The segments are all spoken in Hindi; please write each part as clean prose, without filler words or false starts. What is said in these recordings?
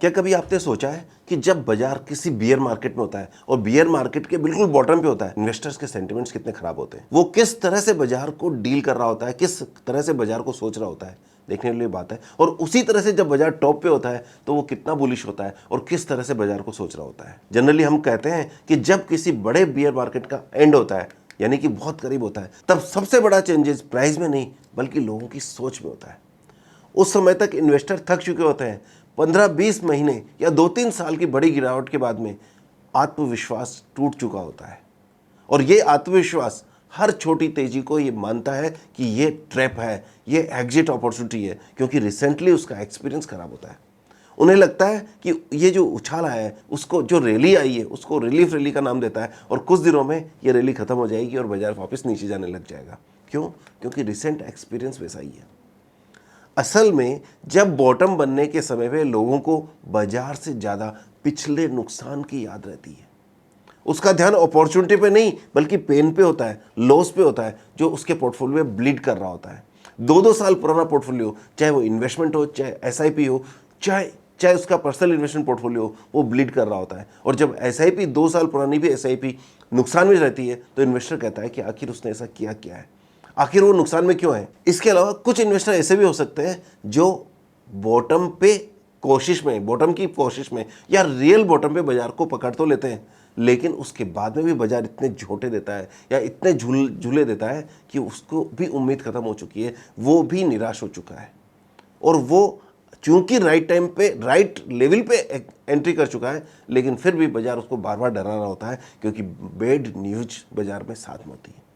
क्या कभी आपने सोचा है कि जब बाजार किसी बियर मार्केट में होता है और बियर मार्केट के बिल्कुल बॉटम पे होता है, इन्वेस्टर्स के सेंटिमेंट्स कितने खराब होते हैं, वो किस तरह से बाजार को डील कर रहा होता है, किस तरह से बाजार को सोच रहा होता है, देखने के लिए बात है। और उसी तरह से जब बाजार टॉप पे होता है तो वो कितना बुलिश होता है और किस तरह से बाजार को सोच रहा होता है। जनरली हम कहते हैं कि जब किसी बड़े बियर मार्केट का एंड होता है, यानी कि बहुत करीब होता है, तब सबसे बड़ा चेंजेस प्राइस में नहीं बल्कि लोगों की सोच में होता है। उस समय तक इन्वेस्टर थक चुके होते हैं। 15-20 महीने या 2-3 साल की बड़ी गिरावट के बाद में आत्मविश्वास टूट चुका होता है और ये आत्मविश्वास हर छोटी तेजी को ये मानता है कि ये ट्रैप है, ये एग्जिट अपॉर्चुनिटी है, क्योंकि रिसेंटली उसका एक्सपीरियंस खराब होता है। उन्हें लगता है कि ये जो उछाल आया है, उसको जो रैली आई है उसको रिलीफ रैली का नाम देता है और कुछ दिनों में ये रैली खत्म हो जाएगी और बाजार वापस नीचे जाने लग जाएगा। क्यों? क्योंकि रिसेंट एक्सपीरियंस वैसा ही है। असल में जब बॉटम बनने के समय पे लोगों को बाजार से ज़्यादा पिछले नुकसान की याद रहती है। उसका ध्यान अपॉर्चुनिटी पे नहीं बल्कि पेन पे होता है, लॉस पे होता है, जो उसके पोर्टफोलियो में ब्लीड कर रहा होता है। 2-2 साल पुराना पोर्टफोलियो, चाहे वो इन्वेस्टमेंट हो, चाहे एसआईपी हो, चाहे चाहे उसका पर्सनल इन्वेस्टमेंट पोर्टफोलियो हो, वो ब्लीड कर रहा होता है। और जब एसआईपी 2 साल पुरानी भी एसआईपी नुकसान में रहती है तो इन्वेस्टर कहता है कि आखिर उसने ऐसा किया क्या है, आखिर वो नुकसान में क्यों है। इसके अलावा कुछ इन्वेस्टर ऐसे भी हो सकते हैं जो बॉटम पे कोशिश में, बॉटम की कोशिश में या रियल बॉटम पे बाजार को पकड़ तो लेते हैं, लेकिन उसके बाद में भी बाजार इतने झोंटे देता है या इतने झूले देता है कि उसको भी उम्मीद खत्म हो चुकी है, वो भी निराश हो चुका है। और वो चूंकि राइट टाइम पे, राइट लेवल पे एंट्री कर चुका है, लेकिन फिर भी बाजार उसको बार बार डरा रहा होता है, क्योंकि बैड न्यूज बाजार में साथ में होती है।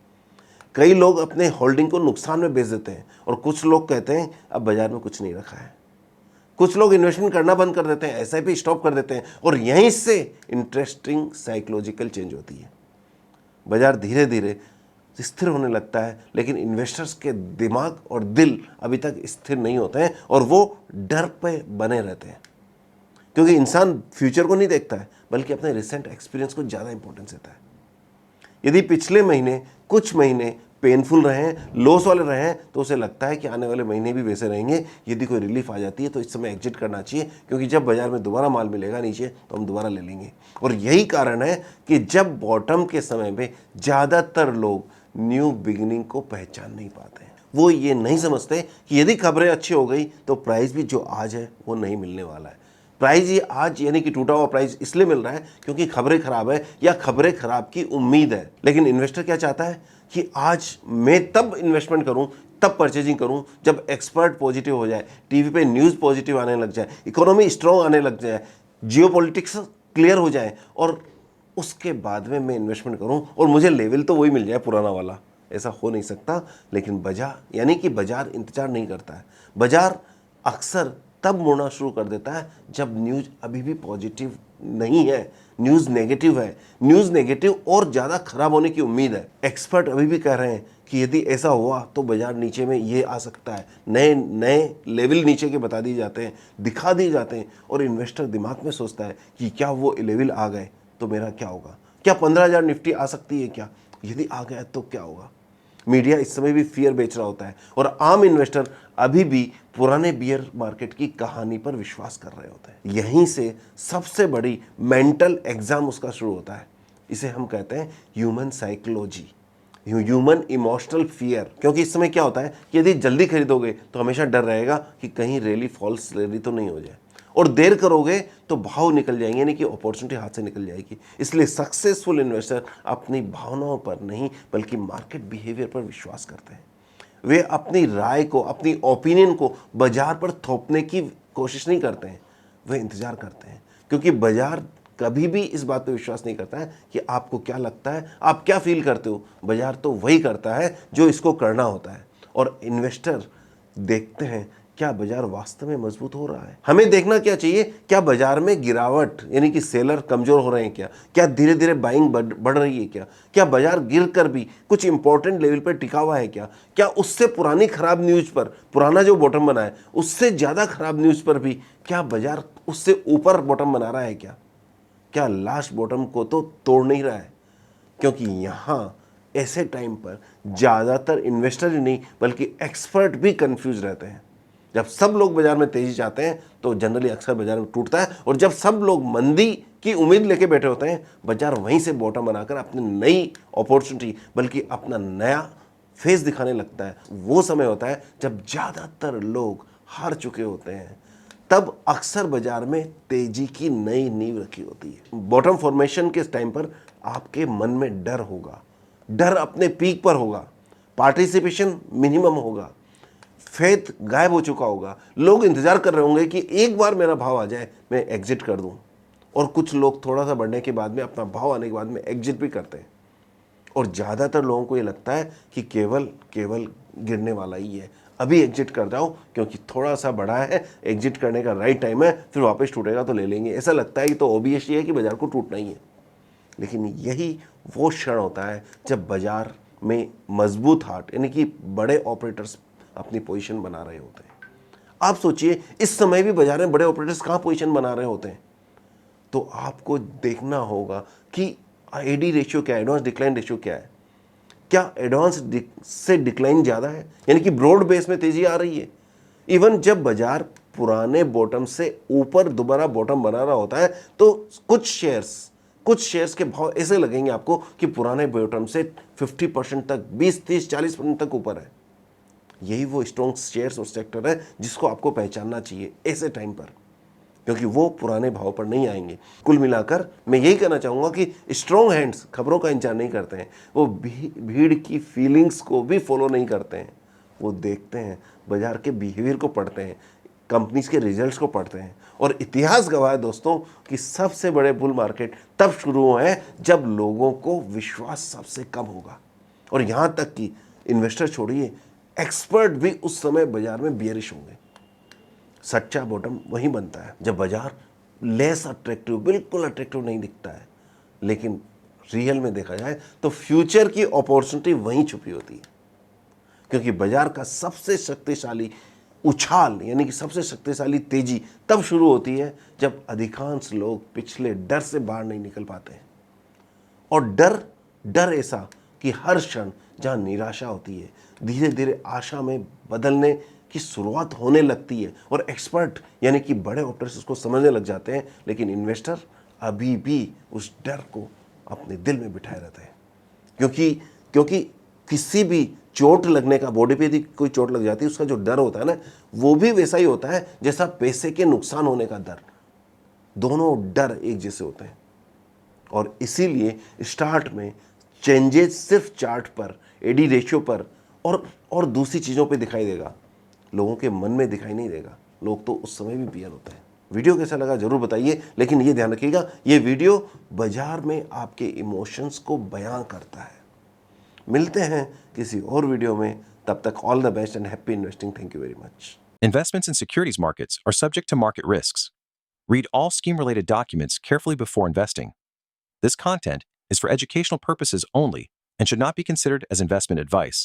कई लोग अपने होल्डिंग को नुकसान में बेच देते हैं और कुछ लोग कहते हैं अब बाजार में कुछ नहीं रखा है। कुछ लोग इन्वेस्टमेंट करना बंद कर देते हैं, एसआईपी स्टॉप कर देते हैं और यहीं से इंटरेस्टिंग साइकोलॉजिकल चेंज होती है। बाजार धीरे धीरे स्थिर होने लगता है, लेकिन इन्वेस्टर्स के दिमाग और दिल अभी तक स्थिर नहीं होते हैं और वो डर पे बने रहते हैं, क्योंकि इंसान फ्यूचर को नहीं देखता है बल्कि अपने रिसेंट एक्सपीरियंस को ज़्यादा इंपॉर्टेंस देता है। यदि पिछले महीने कुछ महीने पेनफुल रहे हैं, लॉस वाले रहे हैं, तो उसे लगता है कि आने वाले महीने भी वैसे रहेंगे। यदि कोई रिलीफ आ जाती है तो इस समय एग्जिट करना चाहिए, क्योंकि जब बाजार में दोबारा माल मिलेगा नीचे तो हम दोबारा ले लेंगे। और यही कारण है कि जब बॉटम के समय में ज़्यादातर लोग न्यू बिगिनिंग को पहचान नहीं पाते हैं। वो ये नहीं समझते कि यदि खबरें अच्छी हो गई तो प्राइस भी जो आज है वो नहीं मिलने वाला है। प्राइस ये आज यानी कि टूटा हुआ प्राइस इसलिए मिल रहा है क्योंकि खबरें खराब है या खबरें खराब की उम्मीद है। लेकिन इन्वेस्टर क्या चाहता है कि आज मैं तब इन्वेस्टमेंट करूं, तब परचेजिंग करूं जब एक्सपर्ट पॉजिटिव हो जाए, टीवी पे न्यूज़ पॉजिटिव आने लग जाए, इकोनॉमी स्ट्रॉन्ग आने लग जाए, जियोपॉलिटिक्स क्लियर हो जाए, और उसके बाद में मैं इन्वेस्टमेंट करूं और मुझे लेवल तो वही मिल जाए पुराना वाला। ऐसा हो नहीं सकता। लेकिन बाजार यानी कि बाजार इंतजार नहीं करता है। बाजार अक्सर तब मुड़ना शुरू कर देता है जब न्यूज़ अभी भी पॉजिटिव नहीं है, न्यूज़ नेगेटिव है, न्यूज़ नेगेटिव और ज़्यादा खराब होने की उम्मीद है। एक्सपर्ट अभी भी कह रहे हैं कि यदि ऐसा हुआ तो बाजार नीचे में ये आ सकता है, नए नए लेवल नीचे के बता दिए जाते हैं, दिखा दिए जाते हैं, और इन्वेस्टर दिमाग में सोचता है कि क्या वो लेवल आ गए तो मेरा क्या होगा, क्या 15,000 निफ्टी आ सकती है, क्या यदि आ गया तो क्या होगा। मीडिया इस समय भी फियर बेच रहा होता है और आम इन्वेस्टर अभी भी पुराने बियर मार्केट की कहानी पर विश्वास कर रहे होते हैं। यहीं से सबसे बड़ी मेंटल एग्जाम उसका शुरू होता है। इसे हम कहते हैं human psychology, human emotional fear. क्योंकि इस समय क्या होता है कि यदि जल्दी खरीदोगे तो हमेशा डर रहेगा कि कहीं रैली फॉल्स रैली तो नहीं हो जाए, और देर करोगे तो भाव निकल जाएंगे, यानी कि अपॉर्चुनिटी हाथ से निकल जाएगी। इसलिए सक्सेसफुल इन्वेस्टर अपनी भावनाओं पर नहीं बल्कि मार्केट बिहेवियर पर विश्वास करते हैं। वे अपनी राय को, अपनी ओपिनियन को बाजार पर थोपने की कोशिश नहीं करते हैं, वे इंतजार करते हैं, क्योंकि बाजार कभी भी इस बात पर विश्वास नहीं करता है कि आपको क्या लगता है, आप क्या फील करते हो। बाजार तो वही करता है जो इसको करना होता है, और इन्वेस्टर देखते हैं क्या बाजार वास्तव में मजबूत हो रहा है। हमें देखना क्या चाहिए, क्या बाजार में गिरावट यानी कि सेलर कमजोर हो रहे हैं, क्या धीरे धीरे बाइंग बढ़ रही है, क्या बाजार गिरकर भी कुछ इंपॉर्टेंट लेवल पर टिका हुआ है, क्या उससे पुरानी खराब न्यूज पर, पुराना जो बॉटम बना है उससे ज्यादा खराब न्यूज पर भी क्या बाजार उससे ऊपर बॉटम बना रहा है, क्या लास्ट बॉटम को तो तोड़ नहीं रहा है। क्योंकि यहां ऐसे टाइम पर ज्यादातर इन्वेस्टर ही नहीं बल्कि एक्सपर्ट भी कंफ्यूज रहते हैं। जब सब लोग बाजार में तेजी चाहते हैं तो जनरली अक्सर बाजार में टूटता है, और जब सब लोग मंदी की उम्मीद लेके बैठे होते हैं, बाजार वहीं से बॉटम बनाकर अपनी नई अपॉर्चुनिटी, बल्कि अपना नया फेस दिखाने लगता है। वो समय होता है जब ज़्यादातर लोग हार चुके होते हैं, तब अक्सर बाजार में तेजी की नई नींव रखी होती है। बॉटम फॉर्मेशन के टाइम पर आपके मन में डर होगा, डर अपने पीक पर होगा, पार्टिसिपेशन मिनिमम होगा, फेथ गायब हो चुका होगा। लोग इंतजार कर रहे होंगे कि एक बार मेरा भाव आ जाए, मैं एग्जिट कर दूं, और कुछ लोग थोड़ा सा बढ़ने के बाद में, अपना भाव आने के बाद में एग्जिट भी करते हैं। और ज़्यादातर लोगों को ये लगता है कि केवल गिरने वाला ही है, अभी एग्जिट कर जाओ क्योंकि थोड़ा सा बढ़ा है, एग्जिट करने का राइट टाइम है, फिर वापस टूटेगा तो ले लेंगे। ऐसा लगता है कि तो ओबीएस ही है कि बाजार को टूटना ही है। लेकिन यही वो क्षण होता है जब बाजार में मजबूत हार्ट, यानी कि बड़े ऑपरेटर्स अपनी पोजीशन बना रहे होते हैं। आप सोचिए, इस समय भी बाजार में बड़े ऑपरेटर्स कहाँ पोजीशन बना रहे होते हैं? तो आपको देखना होगा कि एडी रेशियो क्या है, एडवांस डिक्लाइन रेशियो क्या है। क्या एडवांस से डिक्लाइन ज़्यादा है, यानी कि ब्रॉड बेस में तेजी आ रही है? इवन जब बाजार पुराने बॉटम से ऊपर दोबारा बॉटम बना रहा होता है, तो कुछ शेयर्स के भाव ऐसे लगेंगे आपको कि पुराने बॉटम से 50% तक, 20, 30, 40% तक ऊपर है। यही वो स्ट्रॉन्ग शेयर्स और सेक्टर है जिसको आपको पहचानना चाहिए ऐसे टाइम पर, क्योंकि वो पुराने भाव पर नहीं आएंगे। कुल मिलाकर मैं यही कहना चाहूँगा कि स्ट्रॉन्ग हैंड्स खबरों का इंतजार नहीं करते हैं, वो भीड़ की फीलिंग्स को भी फॉलो नहीं करते हैं। वो देखते हैं, बाजार के बिहेवियर को पढ़ते हैं, कंपनीज के रिजल्ट्स को पढ़ते हैं। और इतिहास गवाह है दोस्तों कि सबसे बड़े बुल मार्केट तब शुरू हुए जब लोगों को विश्वास सबसे कम होगा। और यहाँ तक कि इन्वेस्टर छोड़िए, एक्सपर्ट भी उस समय बाजार में बियरिश होंगे। सच्चा बॉटम वहीं बनता है जब बाजार लेस अट्रैक्टिव, बिल्कुल अट्रैक्टिव नहीं दिखता है, लेकिन रियल में देखा जाए तो फ्यूचर की अपॉर्चुनिटी वहीं छुपी होती है। क्योंकि बाजार का सबसे शक्तिशाली उछाल, यानी कि सबसे शक्तिशाली तेजी तब शुरू होती है जब अधिकांश लोग पिछले डर से बाहर नहीं निकल पाते हैं। और डर ऐसा कि हर क्षण जहाँ निराशा होती है, धीरे धीरे आशा में बदलने की शुरुआत होने लगती है। और एक्सपर्ट, यानी कि बड़े ऑपरेटर्स उसको समझने लग जाते हैं, लेकिन इन्वेस्टर अभी भी उस डर को अपने दिल में बिठाए रहते हैं। क्योंकि किसी भी चोट लगने का, बॉडी पे यदि कोई चोट लग जाती है, उसका जो डर होता है ना, वो भी वैसा ही होता है जैसा पैसे के नुकसान होने का डर। दोनों डर एक जैसे होते हैं। और इसीलिए स्टार्ट में चेंजेस सिर्फ चार्ट पर, एडी रेशियो पर और दूसरी चीज़ों पे दिखाई देगा, लोगों के मन में दिखाई नहीं देगा। लोग तो उस समय भी बियर होते हैं। वीडियो कैसा लगा जरूर बताइए, लेकिन ये ध्यान रखिएगा, ये वीडियो बाजार में आपके इमोशंस को बयां करता है। मिलते हैं किसी और वीडियो में, तब तक all the best and happy investing. Thank you very much. Investments in securities markets are subject to market risks. Read all scheme-related documents carefully before investing. This content is for educational purposes only and should not be considered as investment advice.